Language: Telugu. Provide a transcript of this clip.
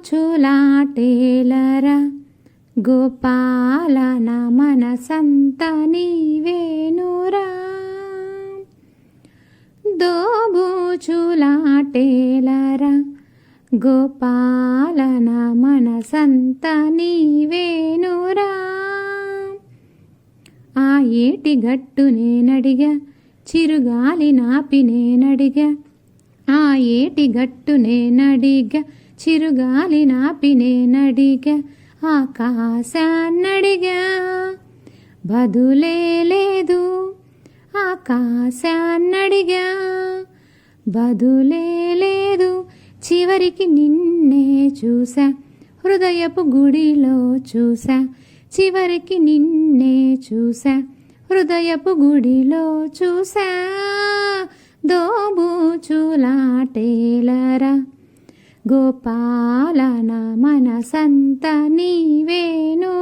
దోబూచులాటేలరా గోపాల నా మనసంత నీవేనురా. దోబూచులాటేలరా గోపాల నా మనసంత నీవేనురా. ఆ ఏటి గట్టు నేనడిగా చిరుగాలి నాపి నేనడిగా, ఆ ఏటి గట్టు నేనడిగా చిరుగాలి నాపి నేనడిగా, ఆకాశాన్నడిగా బదులే లేదు. ఆకాశాన్నడిగా బదులే లేదు. చివరికి నిన్నే చూసా హృదయపు గుడిలో చూసా, చివరికి నిన్నే చూసా హృదయపు గుడిలో చూసా. దోబూచులాటేలరా గోపాల నా మనసంత నీవేను.